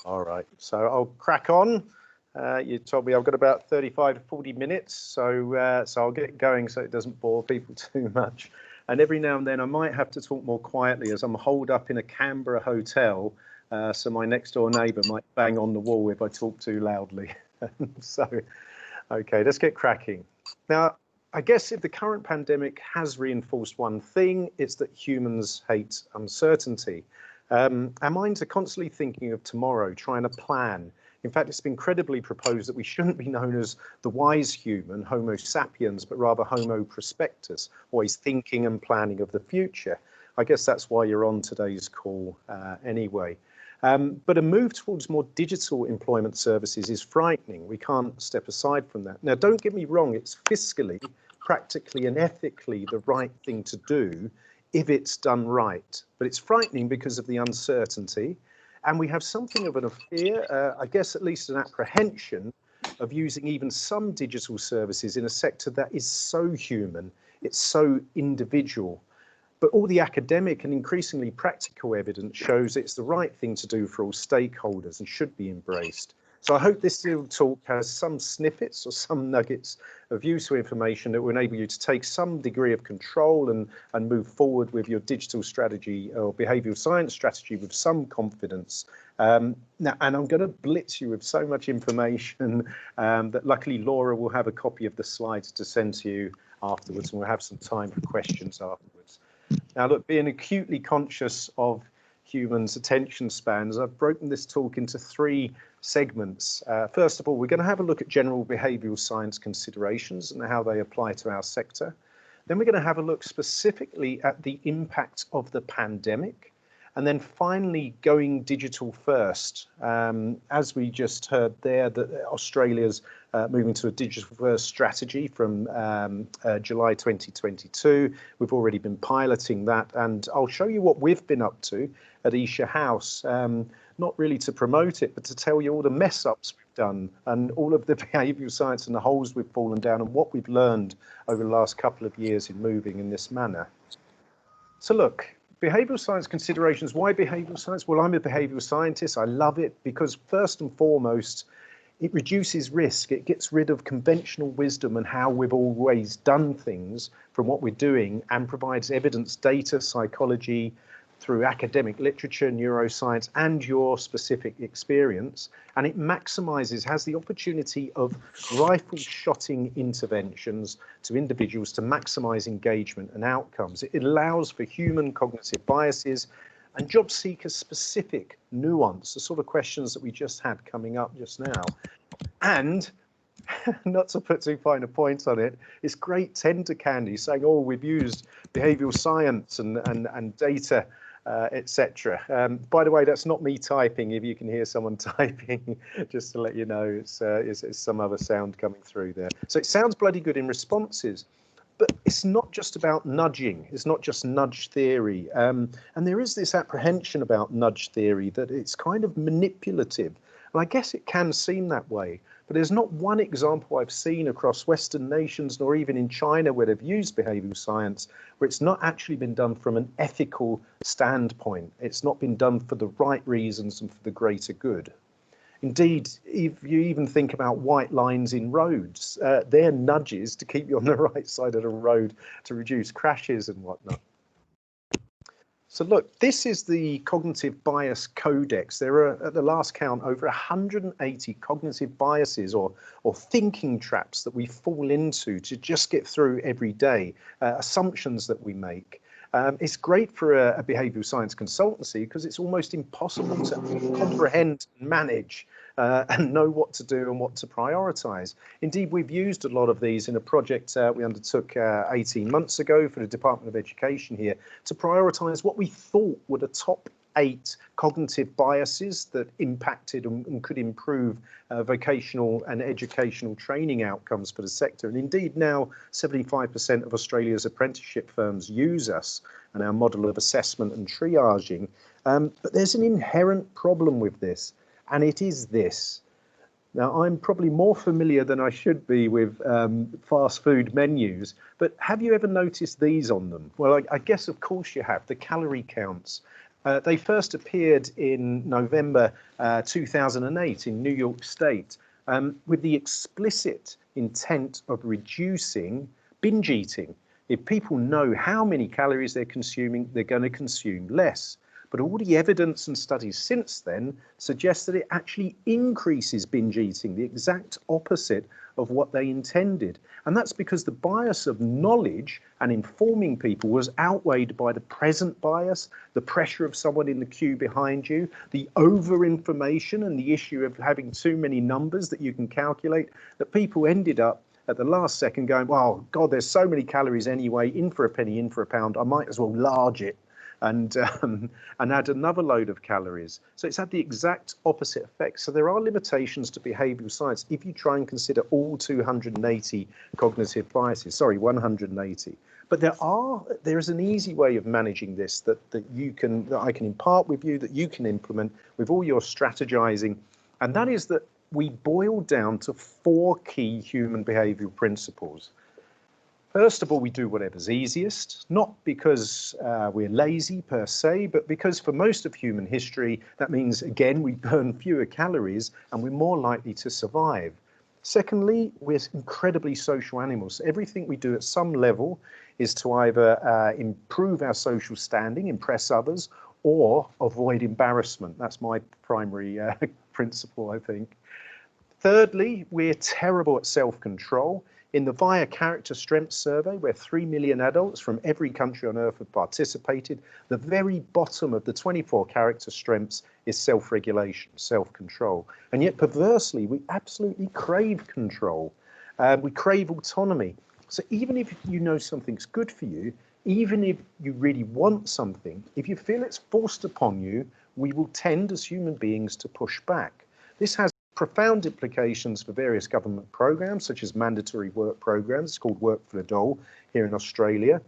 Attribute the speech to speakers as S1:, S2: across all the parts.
S1: All right, so I'll crack on. You told me I've got about 35 to 40 minutes, so I'll get going so it doesn't bore people too much. And every now and then I might have to talk more quietly as I'm holed up in a Canberra hotel, so my next door neighbour might bang on the wall if I talk too loudly. So, okay, let's get cracking. Now, I guess if the current pandemic has reinforced one thing, it's that humans hate uncertainty. Our minds are constantly thinking of tomorrow, trying to plan. In fact, it's been credibly proposed that we shouldn't be known as the wise human, Homo sapiens, but rather Homo prospectus, always thinking and planning of the future. I guess that's why you're on today's call anyway. But a move towards more digital employment services is frightening. We can't step aside from that. Now, don't get me wrong, it's fiscally, practically and ethically the right thing to do if it's done right. But it's frightening because of the uncertainty. And we have something of a fear, I guess at least an apprehension, of using even some digital services in a sector that is so human, it's so individual. But all the academic and increasingly practical evidence shows it's the right thing to do for all stakeholders and should be embraced. So I hope this little talk has some snippets or some nuggets of useful information that will enable you to take some degree of control and move forward with your digital strategy or behavioural science strategy with some confidence. Now, and I'm going to blitz you with so much information that luckily Laura will have a copy of the slides to send to you afterwards, and we'll have some time for questions afterwards. Now, look, being acutely conscious of humans' attention spans, I've broken this talk into three segments. First of all, we're going to have a look at general behavioural science considerations and how they apply to our sector. Then we're going to have a look specifically at the impact of the pandemic. And then finally, going digital first. As we just heard there, that Australia's moving to a digital first strategy from July 2022. We've already been piloting that, and I'll show you what we've been up to at Esher House. Not really to promote it, but to tell you all the mess ups we've done and all of the behavioural science and the holes we've fallen down and what we've learned over the last couple of years in moving in this manner. So look, behavioural science considerations. Why behavioural science? Well, I'm a behavioural scientist. I love it because first and foremost, it reduces risk. It gets rid of conventional wisdom and how we've always done things from what we're doing, and provides evidence, data, psychology, through academic literature, neuroscience, and your specific experience. And it maximizes, has the opportunity of rifle-shotting interventions to individuals to maximize engagement and outcomes. It allows for human cognitive biases and job seeker specific nuance, the sort of questions that we just had coming up just now. And not to put too fine a point on it, it's great tender candy saying, oh, we've used behavioural science and data, etc. By the way, that's not me typing. If you can hear someone typing, just to let you know, it's some other sound coming through there. So it sounds bloody good in responses, but it's not just about nudging. It's not just nudge theory. And there is this apprehension about nudge theory that it's kind of manipulative. And I guess it can seem that way. But there's not one example I've seen across Western nations, nor even in China, where they've used behavioural science, where it's not actually been done from an ethical standpoint. It's not been done for the right reasons and for the greater good. Indeed, if you even think about white lines in roads, they're nudges to keep you on the right side of the road to reduce crashes and whatnot. So look, this is the Cognitive Bias Codex. There are, at the last count, over 180 cognitive biases or thinking traps that we fall into to just get through every day, assumptions that we make. It's great for a behavioural science consultancy because it's almost impossible to comprehend and manage and know what to do and what to prioritise. Indeed, we've used a lot of these in a project we undertook 18 months ago for the Department of Education here to prioritise what we thought were the top 8 cognitive biases that impacted and could improve vocational and educational training outcomes for the sector. And indeed, now 75% of Australia's apprenticeship firms use us and our model of assessment and triaging. But there's an inherent problem with this, and it is this. Now, I'm probably more familiar than I should be with fast food menus, but have you ever noticed these on them? Well, I guess, of course, you have the calorie counts. They first appeared in November 2008 in New York State with the explicit intent of reducing binge eating. If people know how many calories they're consuming, they're going to consume less. But all the evidence and studies since then suggest that it actually increases binge eating, the exact opposite of what they intended. And that's because the bias of knowledge and informing people was outweighed by the present bias, the pressure of someone in the queue behind you, the over-information and the issue of having too many numbers that you can calculate, that people ended up at the last second going, well, God, there's so many calories anyway, in for a penny, in for a pound, I might as well large it and add another load of calories. So it's had the exact opposite effect. So there are limitations to behavioural science if you try and consider all 280 cognitive biases, sorry, 180. But there is an easy way of managing this that I can impart with you, that you can implement with all your strategizing, and that is that we boil down to 4 key human behavioural principles. First of all, we do whatever's easiest, not because we're lazy per se, but because for most of human history, that means, again, we burn fewer calories and we're more likely to survive. Secondly, we're incredibly social animals. Everything we do at some level is to either improve our social standing, impress others, or avoid embarrassment. That's my primary principle, I think. Thirdly, we're terrible at self-control. In the VIA Character Strength Survey, where 3 million adults from every country on earth have participated, the very bottom of the 24 character strengths is self-regulation, self-control. And yet, perversely, we absolutely crave control. We crave autonomy. So even if you know something's good for you, even if you really want something, if you feel it's forced upon you, we will tend as human beings to push back. This has profound implications for various government programs, such as mandatory work programs. It's called Work for the Dole here in Australia.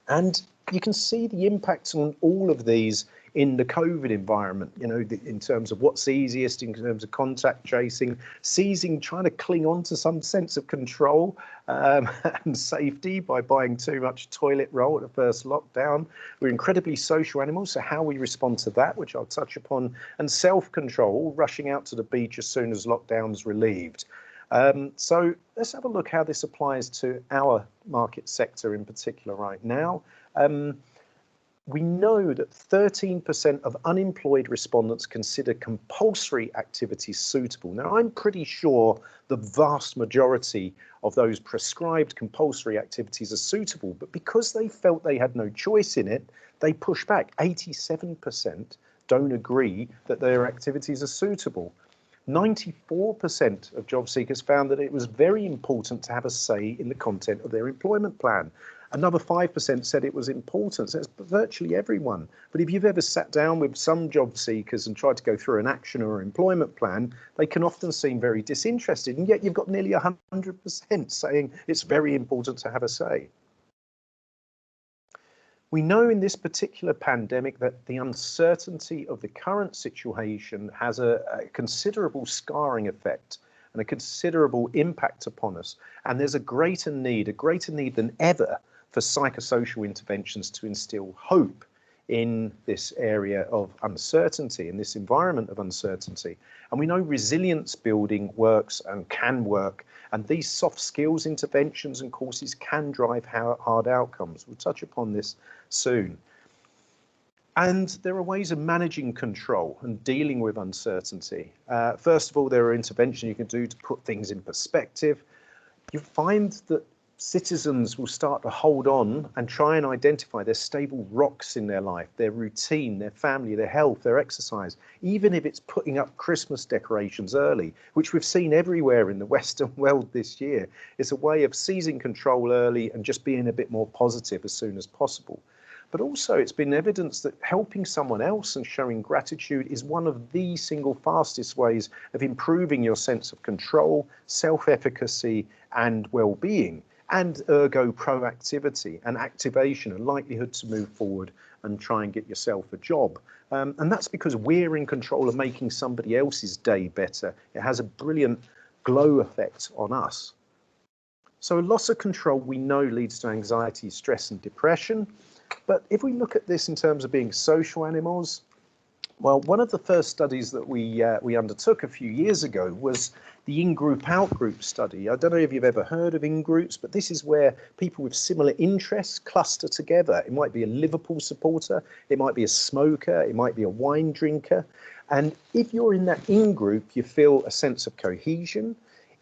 S1: And you can see the impacts on all of these in the COVID environment, you know, in terms of what's easiest, in terms of contact tracing, trying to cling on to some sense of control and safety by buying too much toilet roll at the first lockdown. We're incredibly social animals, so how we respond to that, which I'll touch upon, and self-control, rushing out to the beach as soon as lockdown's relieved. So let's have a look how this applies to our market sector in particular right now. We know that 13% of unemployed respondents consider compulsory activities suitable. Now, I'm pretty sure the vast majority of those prescribed compulsory activities are suitable, but because they felt they had no choice in it, they push back. 87% don't agree that their activities are suitable. 94% of job seekers found that it was very important to have a say in the content of their employment plan. Another 5% said it was important. So it's virtually everyone. But if you've ever sat down with some job seekers and tried to go through an action or employment plan, they can often seem very disinterested. And yet you've got nearly 100% saying it's very important to have a say. We know in this particular pandemic that the uncertainty of the current situation has a considerable scarring effect and a considerable impact upon us. And there's a greater need than ever for psychosocial interventions to instill hope in this area of uncertainty, in this environment of uncertainty. And we know resilience building works and can work, and these soft skills interventions and courses can drive hard outcomes. We'll touch upon this soon. And there are ways of managing control and dealing with uncertainty. First of all, there are interventions you can do to put things in perspective. You find that citizens will start to hold on and try and identify their stable rocks in their life, their routine, their family, their health, their exercise, even if it's putting up Christmas decorations early, which we've seen everywhere in the Western world this year. It's a way of seizing control early and just being a bit more positive as soon as possible. But also it's been evidence that helping someone else and showing gratitude is one of the single fastest ways of improving your sense of control, self-efficacy and well-being, and ergo proactivity and activation and likelihood to move forward and try and get yourself a job. And that's because we're in control of making somebody else's day better. It has a brilliant glow effect on us. So loss of control we know leads to anxiety, stress and depression. But if we look at this in terms of being social animals, well, one of the first studies that we undertook a few years ago was the Ingroup outgroup study. I don't know if you've ever heard of in-groups, but this is where people with similar interests cluster together. It might be a Liverpool supporter, it might be a smoker, it might be a wine drinker. And if you're in that in-group, you feel a sense of cohesion.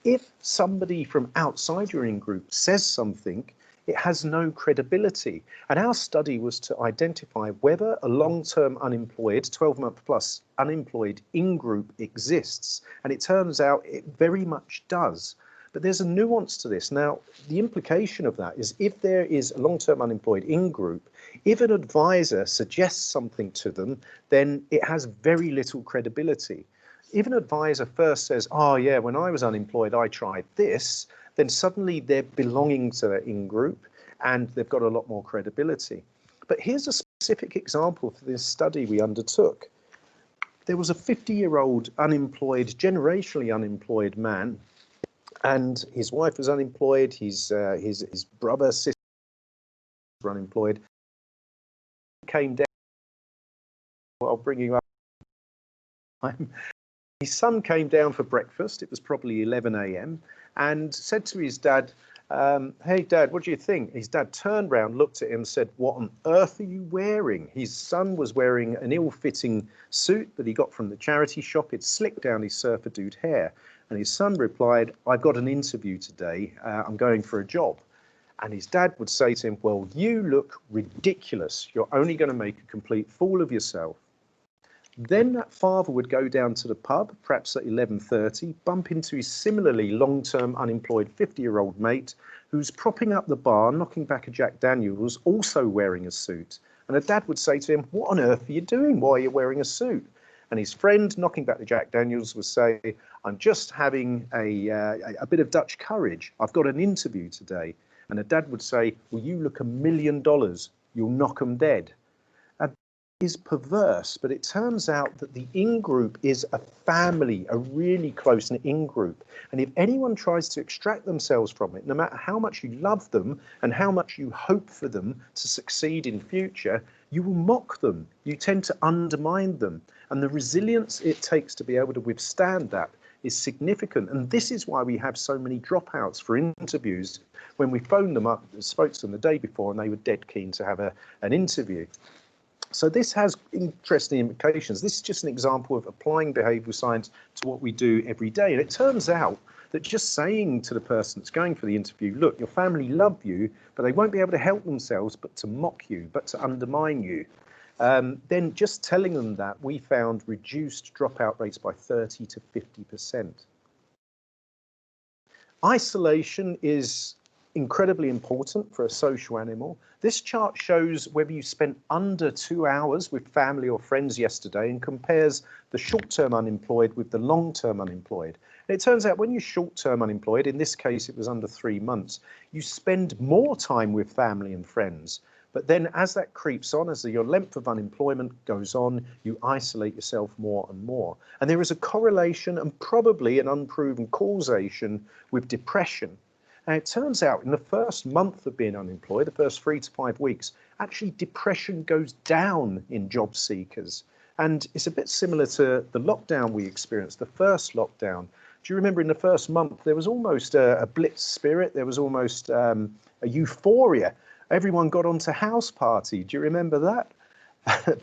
S1: If somebody from outside your in-group says something, it has no credibility. And our study was to identify whether a long-term unemployed, 12-month plus unemployed in-group exists. And it turns out it very much does. But there's a nuance to this. Now, the implication of that is if there is a long-term unemployed in-group, if an advisor suggests something to them, then it has very little credibility. If an advisor first says, oh yeah, when I was unemployed, I tried this, then suddenly they're belonging to that in-group and they've got a lot more credibility. But here's a specific example for this study we undertook. There was a 50-year-old unemployed, generationally unemployed man, and his wife was unemployed, his brother, sister were unemployed. Came down, well, I'll bring you up. His son came down for breakfast, it was probably 11 a.m, and said to his dad, hey dad, what do you think? His dad turned round, looked at him, said, what on earth are you wearing? His son was wearing an ill-fitting suit that he got from the charity shop. It slicked down his surfer dude hair. And his son replied, I've got an interview today, I'm going for a job. And his dad would say to him, well, you look ridiculous. You're only going to make a complete fool of yourself. Then that father would go down to the pub, perhaps at 11:30, bump into his similarly long-term unemployed 50-year-old mate who's propping up the bar, knocking back a Jack Daniels, also wearing a suit. And the dad would say to him, what on earth are you doing? Why are you wearing a suit? And his friend, knocking back the Jack Daniels, would say, I'm just having a bit of Dutch courage. I've got an interview today. And the dad would say, well, you look $1 million. You'll knock 'em dead. Is perverse, but it turns out that the in-group is a family, a really close-knit in-group. And if anyone tries to extract themselves from it, no matter how much you love them and how much you hope for them to succeed in future, you will mock them. You tend to undermine them. And the resilience it takes to be able to withstand that is significant. And this is why we have so many dropouts for interviews when we phoned them up, spoke to them the day before, and they were dead keen to have an interview. So this has interesting implications. This is just an example of applying behavioural science to what we do every day. And it turns out that just saying to the person that's going for the interview, look, your family love you, but they won't be able to help themselves but to mock you, but to undermine you. Then just telling them that, we found reduced dropout rates by 30 to 50%. Isolation is incredibly important for a social animal. This chart shows whether you spent under 2 hours with family or friends yesterday and compares the short-term unemployed with the long-term unemployed. And it turns out when you're short-term unemployed, in this case it was under 3 months, you spend more time with family and friends. But then as that creeps on, as your length of unemployment goes on, you isolate yourself more and more. And there is a correlation and probably an unproven causation with depression. And it turns out in the first month of being unemployed, the first 3 to 5 weeks, actually depression goes down in job seekers. And it's a bit similar to the lockdown we experienced, the first lockdown. Do you remember in the first month, there was almost a blitz spirit, there was almost a euphoria. Everyone got onto house party. Do you remember that?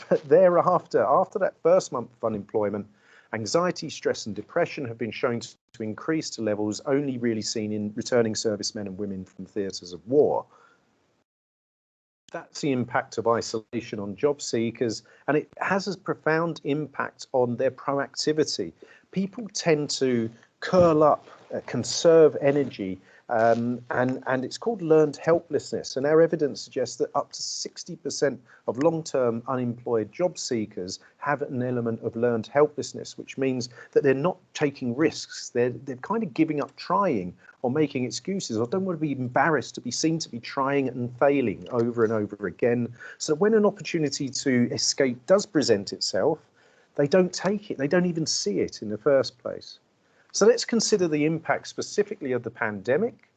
S1: But thereafter, after that first month of unemployment, anxiety, stress and depression have been shown to increase to levels only really seen in returning servicemen and women from theatres of war. That's the impact of isolation on job seekers, and it has a profound impact on their proactivity. People tend to curl up, conserve energy, and it's called learned helplessness. And our evidence suggests that up to 60% of long-term unemployed job seekers have an element of learned helplessness, which means that they're not taking risks. They're kind of giving up trying or making excuses, or don't want to be embarrassed to be seen to be trying and failing over and over again. So when an opportunity to escape does present itself, they don't take it. They don't even see it in the first place. So let's consider the impact specifically of the pandemic.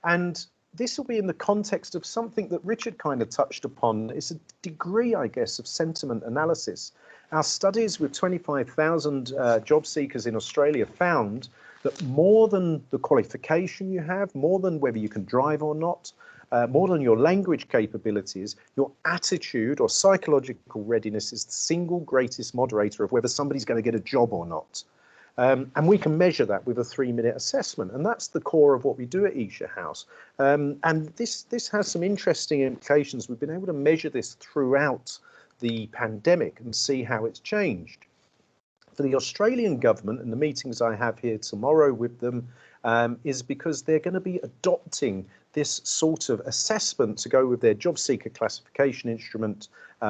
S1: And this will be in the context of something that Richard kind of touched upon. It's a degree, I guess, of sentiment analysis. Our studies with 25,000 job seekers in Australia found that more than the qualification you have, more than whether you can drive or not, more than your language capabilities, your attitude or psychological readiness is the single greatest moderator of whether somebody's going to get a job or not. And we can measure that with a 3-minute assessment. And that's the core of what we do at Esher House. And this has some interesting implications. We've been able to measure this throughout the pandemic and see how it's changed. For the Australian government, and the meetings I have here tomorrow with them, is because they're going to be adopting this sort of assessment to go with their job seeker classification instrument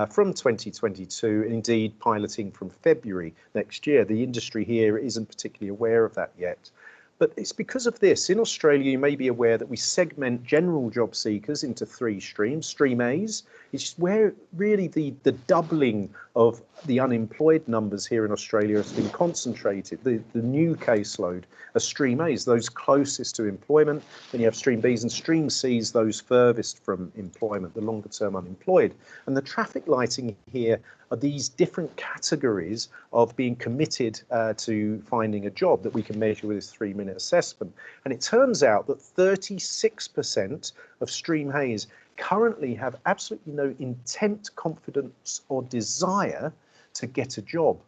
S1: from 2022, and indeed piloting from February next year. The industry here isn't particularly aware of that yet. But it's because of this. In Australia, you may be aware that we segment general job seekers into 3 streams. Stream A's is where really the doubling of the unemployed numbers here in Australia has been concentrated. The new caseload are Stream A's, those closest to employment. Then you have Stream B's and Stream C's, those furthest from employment, the longer term unemployed. And the traffic lighting here are these different categories of being committed to finding a job that we can measure with this 3-minute assessment. And it turns out that 36% of Stream A's currently have absolutely no intent, confidence or desire to get a job.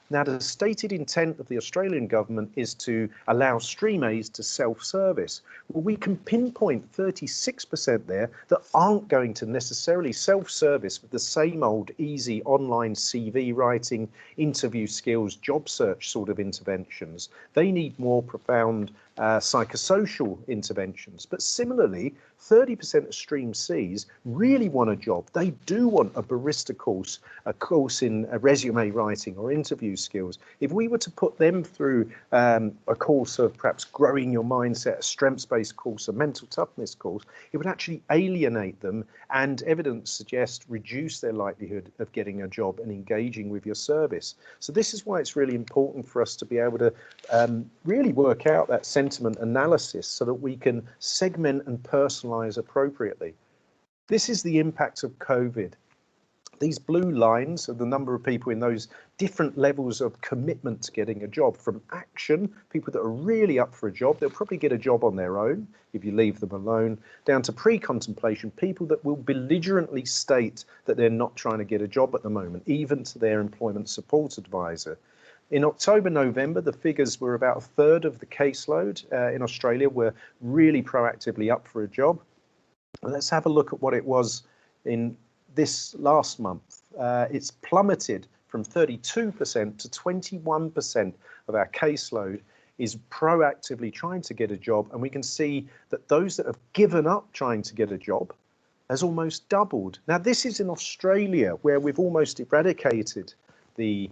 S1: Now, the stated intent of the Australian government is to allow Stream A's to self-service. Well, we can pinpoint 36% there that aren't going to necessarily self-service with the same old easy online CV writing, interview skills, job search sort of interventions. They need more profound psychosocial interventions. But similarly, 30% of Stream C's really want a job. They do want a barista course, a course in resume writing or interview skills. If we were to put them through a course of perhaps growing your mindset, a strengths-based course, a mental toughness course, it would actually alienate them, and evidence suggests reduce their likelihood of getting a job and engaging with your service. So this is why it's really important for us to be able to really work out that sentiment analysis so that we can segment and personalize appropriately. This is the impact of COVID. These blue lines are the number of people in those different levels of commitment to getting a job, from action, people that are really up for a job, they'll probably get a job on their own if you leave them alone, down to pre-contemplation, people that will belligerently state that they're not trying to get a job at the moment, even to their employment support advisor. In October, November, the figures were about a third of the caseload in Australia were really proactively up for a job. And let's have a look at what it was in this last month. It's plummeted from 32% to 21% of our caseload is proactively trying to get a job. And we can see that those that have given up trying to get a job has almost doubled. Now, this is in Australia, where we've almost eradicated the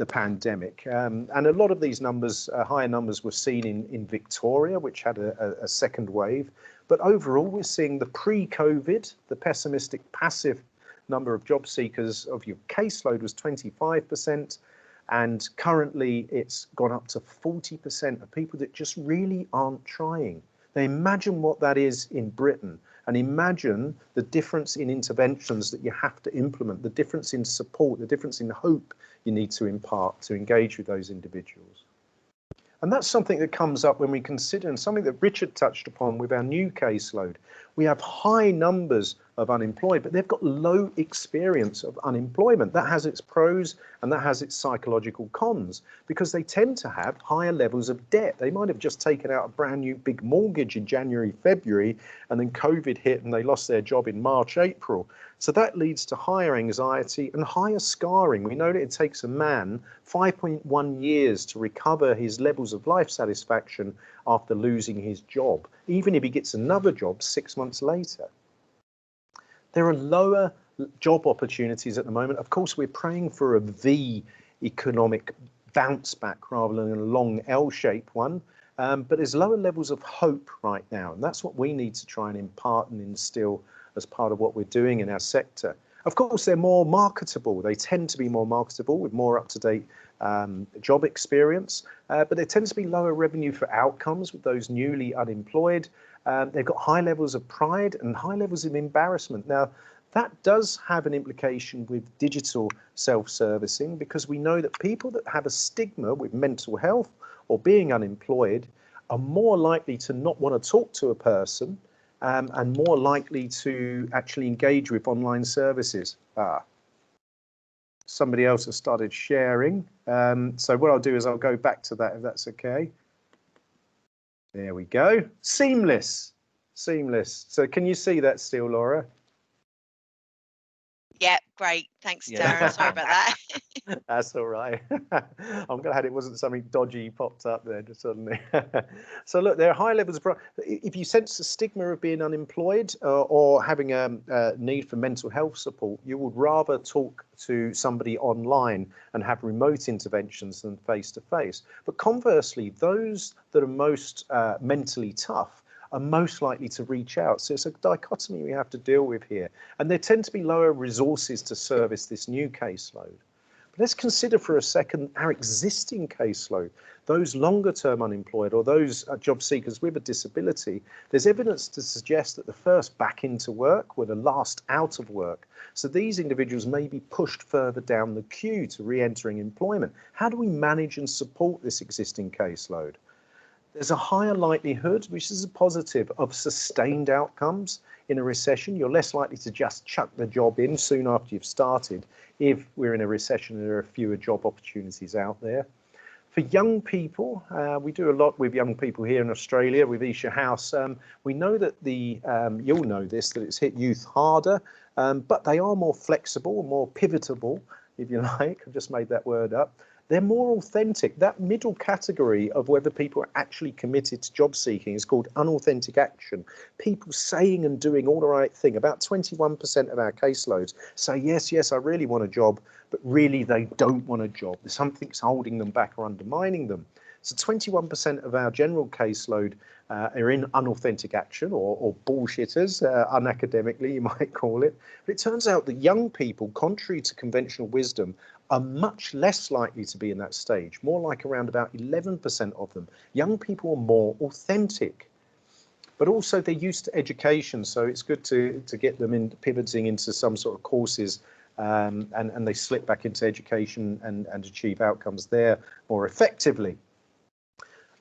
S1: pandemic, and a lot of these numbers, higher numbers, were seen in Victoria, which had a second wave. But overall, we're seeing the pre-COVID, the pessimistic passive number of job seekers of your caseload was 25%, and currently it's gone up to 40% of people that just really aren't trying. Now imagine what that is in Britain, and imagine the difference in interventions that you have to implement, the difference in support, the difference in hope you need to impart to engage with those individuals. And that's something that comes up when we consider, and something that Richard touched upon with our new caseload. We have high numbers of unemployed, but they've got low experience of unemployment. That has its pros and that has its psychological cons, because they tend to have higher levels of debt. They might have just taken out a brand new big mortgage in January, February, and then COVID hit and they lost their job in March, April. So that leads to higher anxiety and higher scarring. We know that it takes a man 5.1 years to recover his levels of life satisfaction after losing his job, even if he gets another job 6 months later. There are lower job opportunities at the moment. Of course, we're praying for a V economic bounce back rather than a long L-shaped one. But there's lower levels of hope right now. And that's what we need to try and impart and instill as part of what we're doing in our sector. Of course, they're more marketable. They tend to be more marketable with more up-to-date job experience, but there tends to be lower revenue for outcomes with those newly unemployed. They've got high levels of pride and high levels of embarrassment. Now, that does have an implication with digital self-servicing, because we know that people that have a stigma with mental health or being unemployed are more likely to not want to talk to a person, and more likely to actually engage with online services. Somebody else has started sharing. So what I'll do is I'll go back to that, if that's okay. There we go. Seamless. So can you see that still, Laura?
S2: Yeah, great. Thanks, Darren. Sorry about that.
S1: That's all right. I'm glad it wasn't something dodgy popped up there just suddenly. So look, there are high levels of, if you sense the stigma of being unemployed or having a need for mental health support, you would rather talk to somebody online and have remote interventions than face to face. But conversely, those that are most mentally tough are most likely to reach out. So it's a dichotomy we have to deal with here. And there tend to be lower resources to service this new caseload. But let's consider for a second our existing caseload, those longer term unemployed or those job seekers with a disability. There's evidence to suggest that the first back into work were the last out of work. So these individuals may be pushed further down the queue to re-entering employment. How do we manage and support this existing caseload? There's a higher likelihood, which is a positive, of sustained outcomes in a recession. You're less likely to just chuck the job in soon after you've started if we're in a recession and there are fewer job opportunities out there. For young people, we do a lot with young people here in Australia with Esher House. We know that you'll know this, that it's hit youth harder, but they are more flexible, more pivotable, if you like. I've just made that word up. They're more authentic. That middle category of whether people are actually committed to job seeking is called unauthentic action. People saying and doing all the right thing. About 21% of our caseloads say, yes, I really want a job, but really they don't want a job. Something's holding them back or undermining them. So 21% of our general caseload are in unauthentic action or bullshitters, unacademically you might call it. But it turns out that young people, contrary to conventional wisdom, are much less likely to be in that stage, more like around about 11% of them. Young people are more authentic, but also they're used to education, so it's good to get them in pivoting into some sort of courses, and they slip back into education and achieve outcomes there more effectively.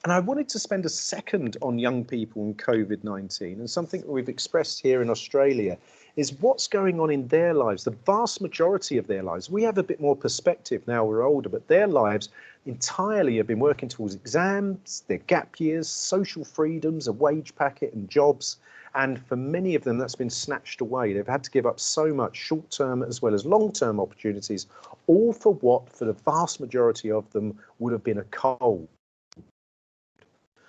S1: And I wanted to spend a second on young people and COVID-19, and something that we've expressed here in Australia is what's going on in their lives, the vast majority of their lives. We have a bit more perspective now we're older, but their lives entirely have been working towards exams, their gap years, social freedoms, a wage packet and jobs. And for many of them, that's been snatched away. They've had to give up so much short-term as well as long-term opportunities, all for what, for the vast majority of them, would have been a cold.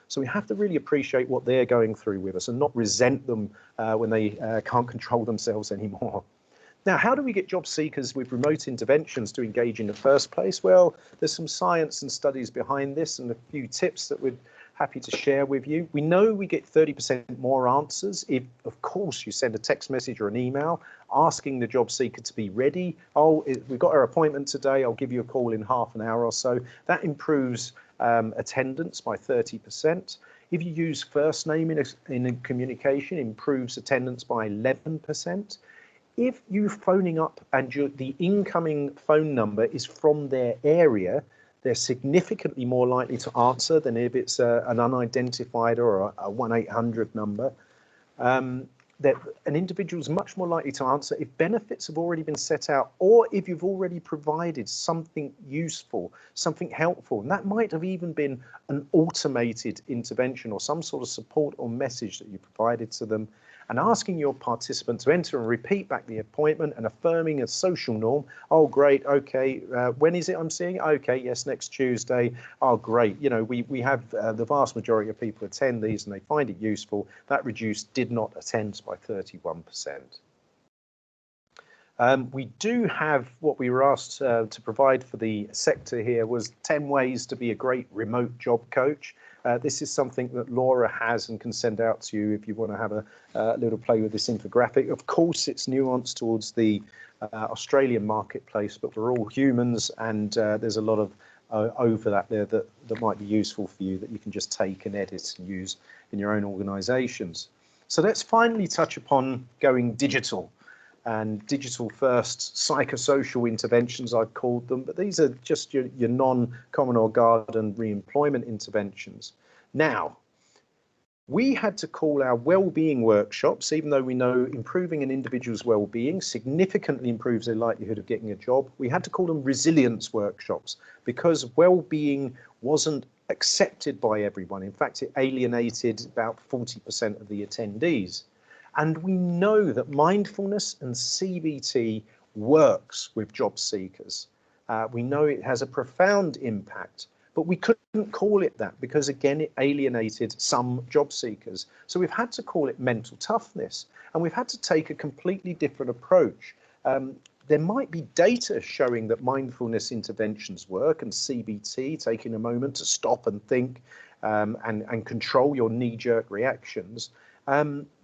S1: So we have to really appreciate what they're going through with us and not resent them when they can't control themselves anymore. Now, how do we get job seekers with remote interventions to engage in the first place? Well, there's some science and studies behind this and a few tips that we're happy to share with you. We know we get 30% more answers if, of course, you send a text message or an email asking the job seeker to be ready. Oh, we've got our appointment today. I'll give you a call in half an hour or so. That improves attendance by 30%. If you use first name in a communication, improves attendance by 11%. If you're phoning up and the incoming phone number is from their area, they're significantly more likely to answer than if it's an unidentified or a 1-800 number. That an individual is much more likely to answer if benefits have already been set out or if you've already provided something useful, something helpful. And that might have even been an automated intervention or some sort of support or message that you provided to them. And asking your participant to enter and repeat back the appointment and affirming a social norm. Oh, great. OK, when is it I'm seeing? OK, yes, next Tuesday. Oh, great. You know, we have the vast majority of people attend these and they find it useful. That reduced did not attend by 31%. We do have what we were asked to provide for the sector here was 10 ways to be a great remote job coach. This is something that Laura has and can send out to you if you want to have a little play with this infographic. Of course, it's nuanced towards the Australian marketplace, but we're all humans and there's a lot of over that there that might be useful for you, that you can just take and edit and use in your own organizations. So let's finally touch upon going digital, and digital first psychosocial interventions, I've called them, but these are just your non-common or garden re-employment interventions. Now, we had to call our well-being workshops, even though we know improving an individual's well-being significantly improves their likelihood of getting a job, we had to call them resilience workshops, because well-being wasn't accepted by everyone. In fact, it alienated about 40% of the attendees. And we know that mindfulness and CBT works with job seekers. We know it has a profound impact, but we couldn't call it that because, again, it alienated some job seekers. So we've had to call it mental toughness, and we've had to take a completely different approach. There might be data showing that mindfulness interventions work, and CBT, taking a moment to stop and think and control your knee-jerk reactions.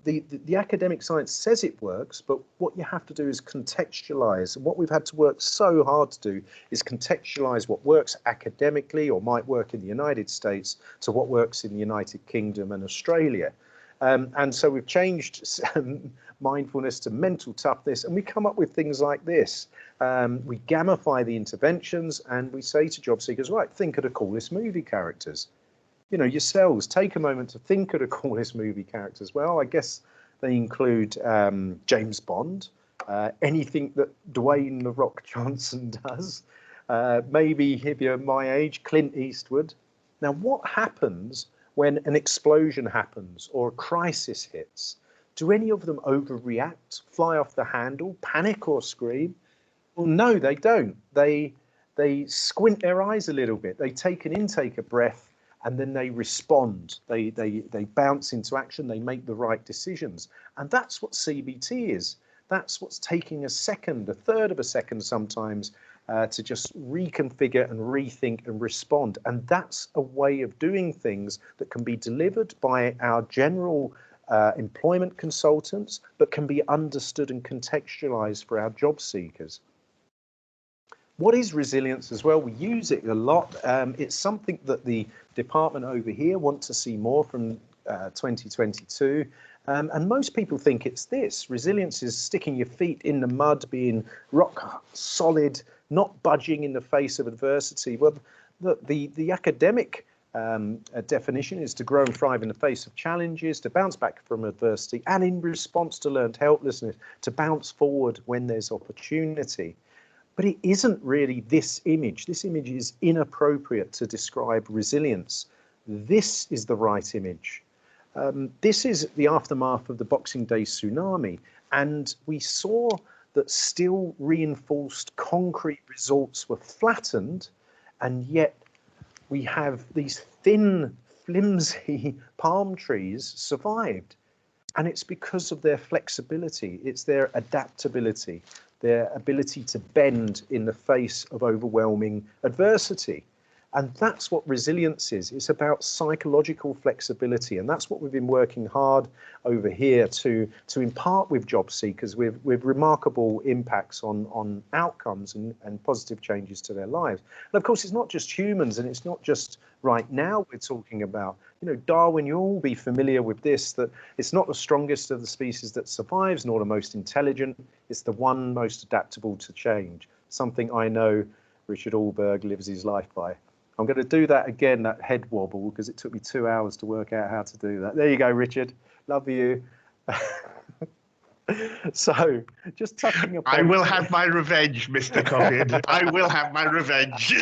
S1: The academic science says it works, but what you have to do is contextualize. And what we've had to work so hard to do is contextualize what works academically or might work in the United States to what works in the United Kingdom and Australia. And so we've changed mindfulness to mental toughness, and we come up with things like this. We gamify the interventions, and we say to job seekers, right, think of the coolest movie characters. You know, yourselves, take a moment to think of the coolest movie characters. Well, I guess they include James Bond, anything that Dwayne "The Rock" Johnson does, maybe if you're my age, Clint Eastwood. Now, what happens when an explosion happens or a crisis hits? Do any of them overreact, fly off the handle, panic or scream? Well, no, they don't. They squint their eyes a little bit. They take an intake of breath, and then they respond. They bounce into action. They make the right decisions. And that's what CBT is. That's what's taking a second, a third of a second sometimes, to just reconfigure and rethink and respond. And that's a way of doing things that can be delivered by our general employment consultants, but can be understood and contextualized for our job seekers. What is resilience as well? We use it a lot. It's something that the department over here want to see more from 2022. And most people think it's this. Resilience is sticking your feet in the mud, being rock solid, not budging in the face of adversity. Well, the academic definition is to grow and thrive in the face of challenges, to bounce back from adversity, and in response to learned helplessness, to bounce forward when there's opportunity. But it isn't really this image. This image is inappropriate to describe resilience. This is the right image. This is the aftermath of the Boxing Day tsunami, and we saw that still reinforced concrete results were flattened, and yet we have these thin, flimsy palm trees survived. And it's because of their flexibility, it's their adaptability, their ability to bend in the face of overwhelming adversity. And that's what resilience is. It's about psychological flexibility. And that's what we've been working hard over here to impart with job seekers with remarkable impacts on outcomes and positive changes to their lives. And of course, it's not just humans, and it's not just right now we're talking about. You know, Darwin, you'll all be familiar with this, that it's not the strongest of the species that survives, nor the most intelligent. It's the one most adaptable to change. Something I know Richard Allberg lives his life by. I'm going to do that again, that head wobble, because it took me 2 hours to work out how to do that. There you go, Richard. Love you. So, just touching upon...
S3: I will have my revenge, Mr. Coppin. I will have my revenge.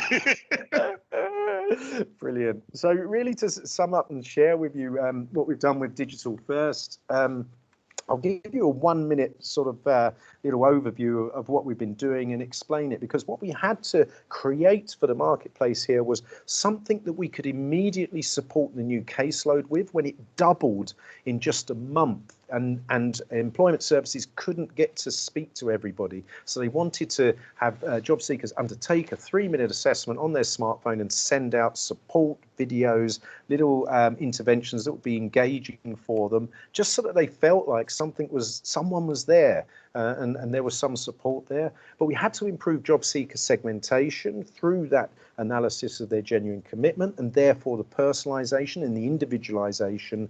S1: Brilliant. So really, to sum up and share with you what we've done with Digital First, I'll give you a 1 minute sort of little overview of what we've been doing and explain it, because what we had to create for the marketplace here was something that we could immediately support the new caseload with when it doubled in just a month. And employment services couldn't get to speak to everybody. So they wanted to have job seekers undertake a 3-minute assessment on their smartphone and send out support videos, little interventions that would be engaging for them, just so that they felt like someone was there and there was some support there. But we had to improve job seeker segmentation through that analysis of their genuine commitment, and therefore the personalisation and the individualisation.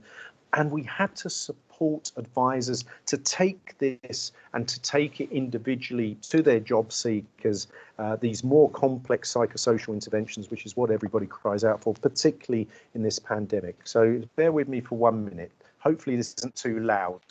S1: And we had to support advisors to take this and to take it individually to their job seekers, these more complex psychosocial interventions, which is what everybody cries out for, particularly in this pandemic. So bear with me for 1 minute. Hopefully this isn't too loud.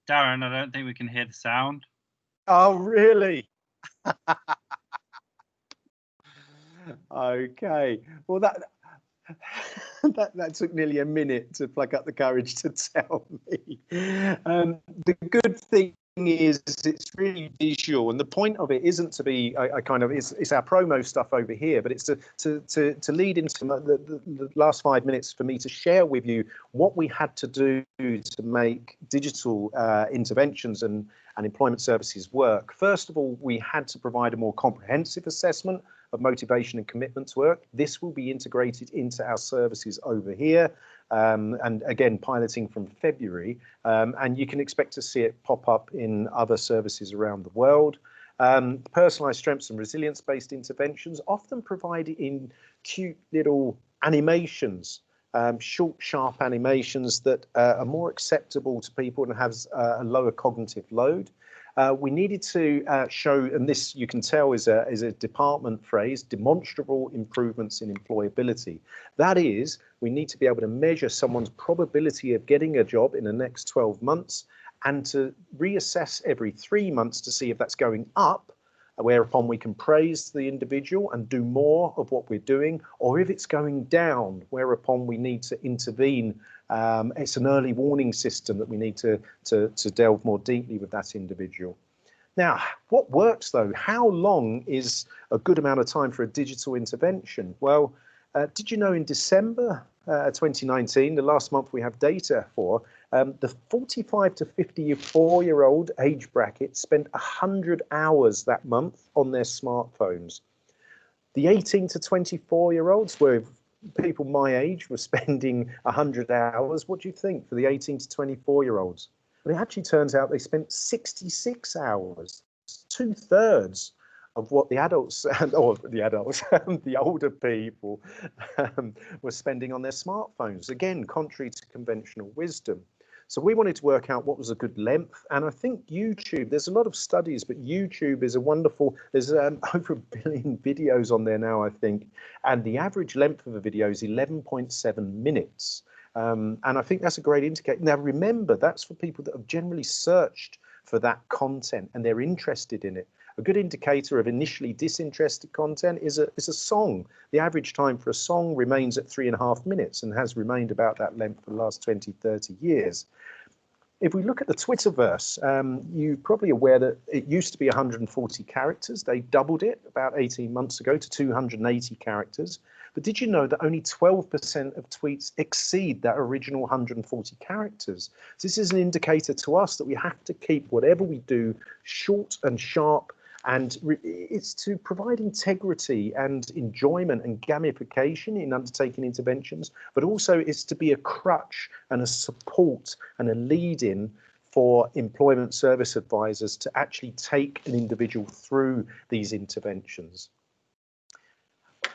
S4: Darren, I don't think we can hear the sound.
S1: Oh, really? Okay. Well, that took nearly a minute to pluck up the courage to tell me. The good thing is it's really visual, and the point of it isn't to be it's our promo stuff over here, but it's to lead into the last 5 minutes for me to share with you what we had to do to make digital interventions and employment services work. First of all, we had to provide a more comprehensive assessment of motivation and commitment to work. This will be integrated into our services over here, and again piloting from February, and you can expect to see it pop up in other services around the world. Personalised strengths and resilience-based interventions, often provided in cute little animations, short, sharp animations that are more acceptable to people and has a lower cognitive load. We needed to show, and this you can tell is a department phrase, demonstrable improvements in employability. That is, we need to be able to measure someone's probability of getting a job in the next 12 months and to reassess every 3 months to see if that's going up, whereupon we can praise the individual and do more of what we're doing, or if it's going down, whereupon we need to intervene. It's an early warning system that we need to delve more deeply with that individual. Now, what works though? How long is a good amount of time for a digital intervention? Well, did you know in December 2019, the last month we have data for, the 45 to 54-year-old age bracket spent 100 hours that month on their smartphones. The 18 to 24-year-olds, where people my age were spending 100 hours, what do you think for the 18 to 24-year-olds? Well, it actually turns out they spent 66 hours, 2/3 of what the adults, the older people were spending on their smartphones. Again, contrary to conventional wisdom. So we wanted to work out what was a good length. And I think YouTube, there's a lot of studies, but YouTube is a wonderful, there's over 1 billion videos on there now, I think. And the average length of a video is 11.7 minutes. And I think that's a great indicator. Now, remember, that's for people that have generally searched for that content and they're interested in it. A good indicator of initially disinterested content is a song. The average time for a song remains at 3.5 minutes and has remained about that length for the last 20, 30 years. If we look at the Twitterverse, you're probably aware that it used to be 140 characters. They doubled it about 18 months ago to 280 characters. But did you know that only 12% of tweets exceed that original 140 characters? So this is an indicator to us that we have to keep whatever we do short and sharp, and it's to provide integrity and enjoyment and gamification in undertaking interventions, but also it's to be a crutch and a support and a lead-in for employment service advisors to actually take an individual through these interventions.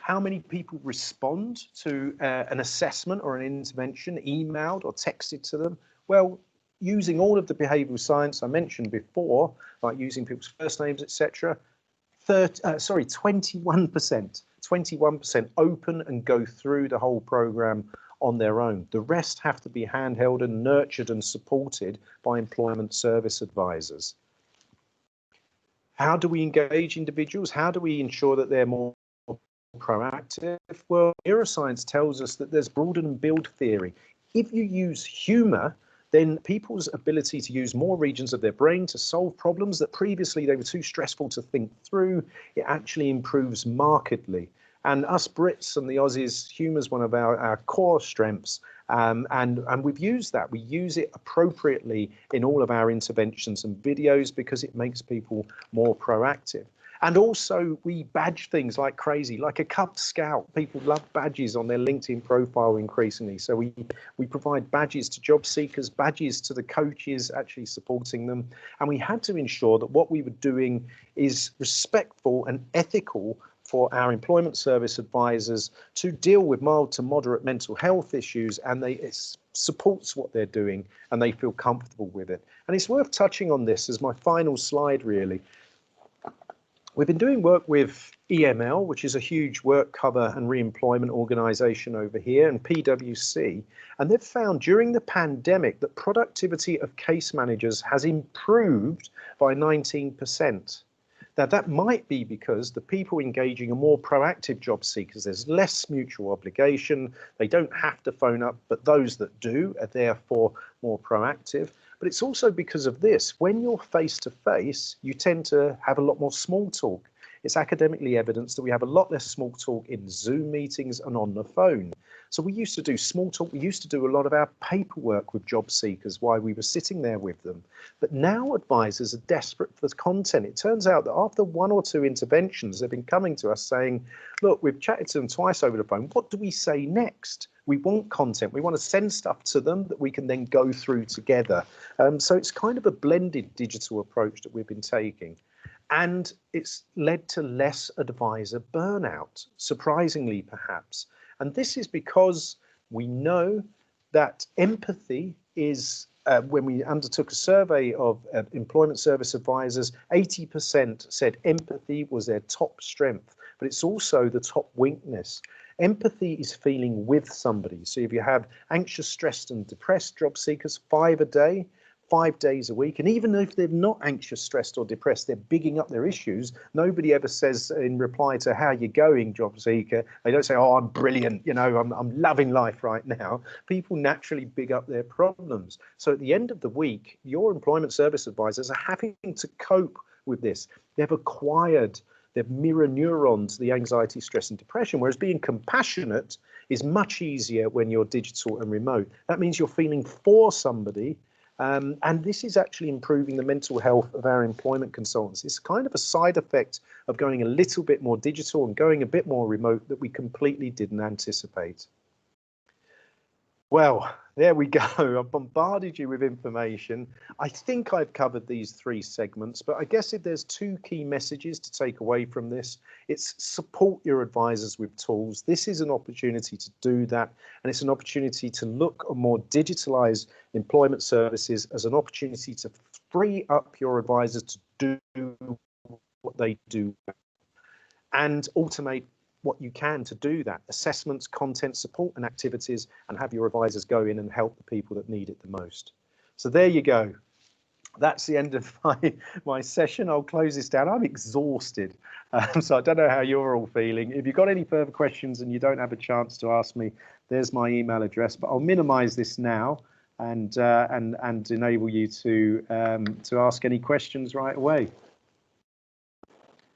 S1: How many people respond to an assessment or an intervention, emailed or texted to them? Well, using all of the behavioural science I mentioned before, like using people's first names, etc., 21% open and go through the whole programme on their own. The rest have to be handheld and nurtured and supported by employment service advisors. How do we engage individuals? How do we ensure that they're more proactive? Well, neuroscience tells us that there's broaden and build theory. If you use humor, then people's ability to use more regions of their brain to solve problems that previously they were too stressful to think through, it actually improves markedly. And us Brits and the Aussies, humour is one of our core strengths. And we've used that. We use it appropriately in all of our interventions and videos because it makes people more proactive. And also we badge things like crazy, like a Cub Scout. People love badges on their LinkedIn profile increasingly. So we provide badges to job seekers, badges to the coaches actually supporting them. And we had to ensure that what we were doing is respectful and ethical for our employment service advisors to deal with mild to moderate mental health issues, and it supports what they're doing and they feel comfortable with it. And it's worth touching on this as my final slide, really. We've been doing work with EML, which is a huge work cover and re-employment organisation over here, and PwC, and they've found during the pandemic that productivity of case managers has improved by 19%. Now, that might be because the people engaging are more proactive job seekers. There's less mutual obligation. They don't have to phone up, but those that do are therefore more proactive. But it's also because of this. When you're face to face, you tend to have a lot more small talk. It's academically evidenced that we have a lot less small talk in Zoom meetings and on the phone. So we used to do small talk. We used to do a lot of our paperwork with job seekers while we were sitting there with them. But now advisors are desperate for content. It turns out that after one or two interventions, they've been coming to us saying, look, we've chatted to them twice over the phone. What do we say next? We want content. We want to send stuff to them that we can then go through together. So it's kind of a blended digital approach that we've been taking. And it's led to less advisor burnout, surprisingly, perhaps. And this is because we know that empathy is, when we undertook a survey of employment service advisors, 80% said empathy was their top strength, but it's also the top weakness. Empathy is feeling with somebody. So if you have anxious, stressed and depressed job seekers, 5 a day, 5 days a week, and even if they're not anxious, stressed or depressed, they're bigging up their issues. Nobody ever says in reply to how you're going, job seeker, they don't say, oh, I'm brilliant, you know, I'm loving life right now. People naturally big up their problems. So at the end of the week, your employment service advisors are having to cope with this. They've acquired their mirror neurons, the anxiety, stress and depression, whereas being compassionate is much easier when you're digital and remote. That means you're feeling for somebody. And this is actually improving the mental health of our employment consultants. It's kind of a side effect of going a little bit more digital and going a bit more remote that we completely didn't anticipate. Well, there we go. I've bombarded you with information. I think I've covered these 3 segments, but I guess if there's 2 key messages to take away from this, it's support your advisors with tools. This is an opportunity to do that, and it's an opportunity to look at more digitalized employment services as an opportunity to free up your advisors to do what they do and automate what you can to do that. Assessments, content, support and activities, and have your advisors go in and help the people that need it the most. So there you go. That's the end of my session. I'll close this down. I'm exhausted, so I don't know how you're all feeling. If you've got any further questions and you don't have a chance to ask me, there's my email address, but I'll minimize this now and enable you to ask any questions right away.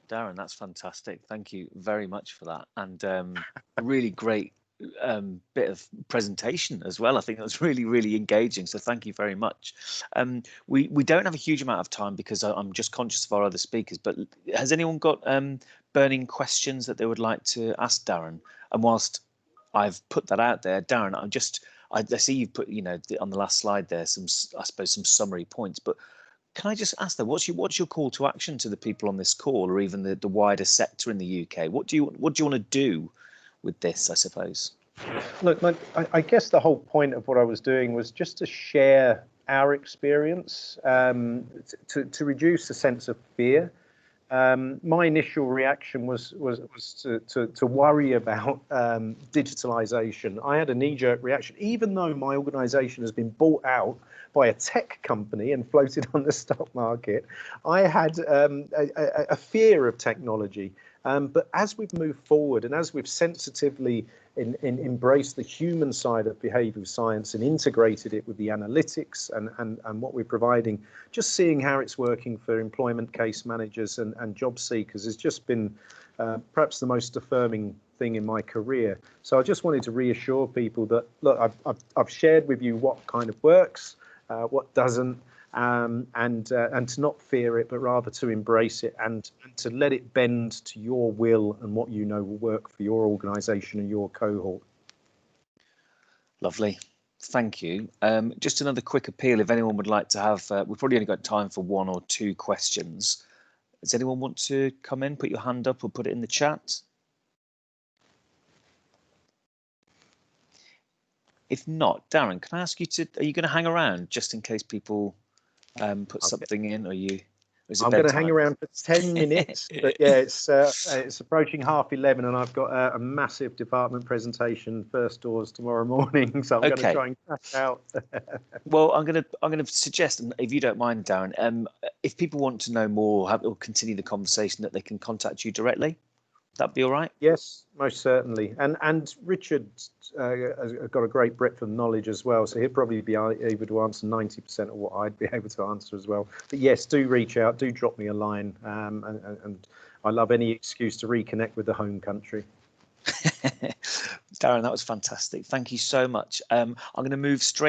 S5: Darren, that's fantastic. Thank you very much for that. And a really great bit of presentation as well. I think that was really, really engaging. So thank you very much. We don't have a huge amount of time because I'm just conscious of our other speakers, but has anyone got burning questions that they would like to ask Darren? And whilst I've put that out there, Darren, I see you've put, you know, on the last slide there, some summary points, but can I just ask them, what's your call to action to the people on this call, or even the wider sector in the UK? What do you want to do with this, I suppose?
S1: Look, I guess the whole point of what I was doing was just to share our experience, to reduce the sense of fear my initial reaction was to worry about digitalization. I had a knee-jerk reaction, even though my organization has been bought out by a tech company and floated on the stock market. I had a fear of technology. But as we've moved forward and as we've sensitively embraced the human side of behavioural science and integrated it with the analytics and what we're providing, just seeing how it's working for employment case managers and job seekers has just been perhaps the most affirming thing in my career. So I just wanted to reassure people that, look, I've shared with you what kind of works, what doesn't, and to not fear it, but rather to embrace it and to let it bend to your will and what you know will work for your organisation and your cohort.
S5: Lovely. Thank you. Just another quick appeal, if anyone would like to have, we've probably only got time for 1 or 2 questions. Does anyone want to come in, put your hand up or put it in the chat? If not, Darren, can I ask you are you going to hang around just in case people put something in, or I'm
S1: going to hang around for 10 minutes, but yeah, it's approaching 11:30, and I've got a massive department presentation, first doors, tomorrow morning, so I'm going to try and crash out.
S5: Well, I'm going to suggest, and if you don't mind, Darren, if people want to know more or continue the conversation, that they can contact you directly. That'd be all right?
S1: Yes, most certainly. And Richard has got a great breadth of knowledge as well, so he'll probably be able to answer 90% of what I'd be able to answer as well. But yes, do reach out, do drop me a line, and I love any excuse to reconnect with the home country.
S5: Darren, that was fantastic. Thank you so much. I'm going to move straight